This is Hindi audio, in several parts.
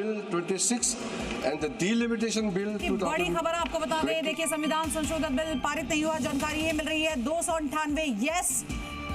Bill 26 and the Delimitation Bill 2000। बड़ी खबर आपको बता दें, देखिए संविधान संशोधन बिल पारित नहीं हुआ, जानकारी ये मिल रही है 298 यस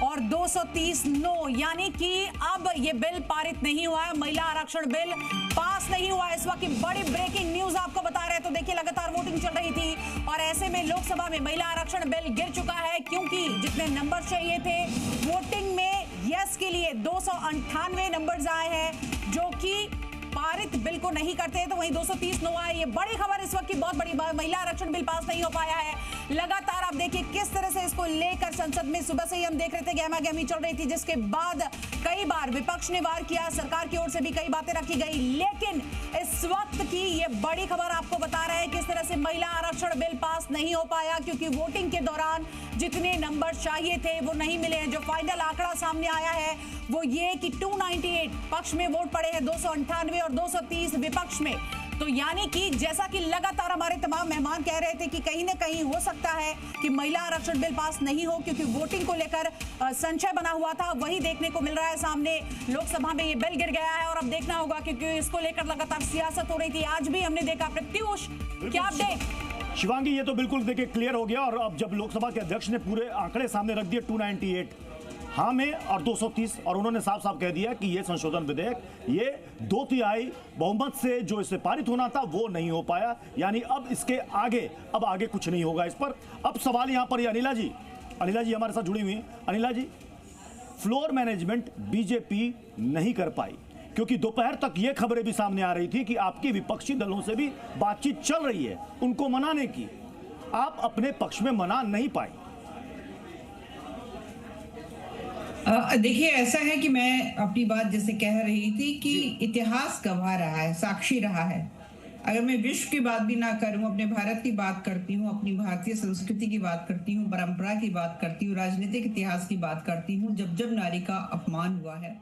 और 230 नो, यानी कि अब ये बिल पारित नहीं हुआ है, महिला आरक्षण बिल पास नहीं हुआ है। इस वक्त की बड़ी ब्रेकिंग न्यूज आपको बता रहे हैं। तो देखिए लगातार वोटिंग चल रही थी और ऐसे में लोकसभा में महिला आरक्षण बिल गिर चुका है, क्योंकि जितने नंबर चाहिए थे वोटिंग में यस के लिए 298 नंबर्स आए हैं जो कि पारित बिल को नहीं करते हैं, तो वहीं 230 नो आए। ये बड़ी खबर इस वक्त की बहुत बड़ी बात, महिला आरक्षण बिल पास नहीं हो पाया है। लगातार आप देखिए किस तरह से इसको लेकर संसद में सुबह से ही हम देख रहे थे गहमा गहमी चल रही थी, जिसके बाद कई बार विपक्ष ने वार किया, सरकार की ओर से भी कई बातें रखी गई, लेकिन इस वक्त की ये बड़ी खबर आपको बता रहे हैं किस तरह से महिला आरक्षण बिल पास नहीं हो पाया, क्योंकि वोटिंग के दौरान जितने नंबर चाहिए थे वो नहीं मिले हैं। जो फाइनल आंकड़ा सामने आया है वो ये कि 298 पक्ष में वोट पड़े हैं, 298 और 230 विपक्ष में। तो यानी कि जैसा कि लगातार हमारे तमाम मेहमान कह रहे थे कि कहीं ना कहीं हो सकता है कि महिला आरक्षण बिल पास नहीं हो, क्योंकि वोटिंग को लेकर संशय बना हुआ था, वही देखने को मिल रहा है सामने। लोकसभा में ये बिल गिर गया है और अब देखना होगा, क्योंकि इसको लेकर लगातार सियासत हो रही थी। आज भी हमने देखा, प्रत्युष क्या अपडेट? शिवांगी, ये तो बिल्कुल देखिए क्लियर हो गया, और अब जब लोकसभा के अध्यक्ष ने पूरे आंकड़े सामने रख दिए 298 हाँ में और 230, और उन्होंने साफ साफ कह दिया कि ये संशोधन विधेयक ये 2/3 बहुमत से जो इसे पारित होना था वो नहीं हो पाया, यानी अब इसके आगे कुछ नहीं होगा इस पर। अब सवाल यहां पर अनिला जी हमारे साथ जुड़ी हुई। अनिला जी, फ्लोर मैनेजमेंट बीजेपी नहीं कर पाई, क्योंकि दोपहर तक ये खबरें भी सामने आ रही थी कि आपकी विपक्षी दलों से भी बातचीत चल रही है उनको मनाने की, आप अपने पक्ष में मना नहीं पाई। देखिए, ऐसा है कि मैं अपनी बात जैसे कह रही थी कि इतिहास गवाह रहा है, साक्षी रहा है। अगर मैं विश्व की बात भी ना करूं, अपने भारत की बात करती हूं, अपनी भारतीय संस्कृति की बात करती हूं, परंपरा की बात करती हूं, राजनीतिक इतिहास की बात करती हूं, जब जब नारी का अपमान हुआ है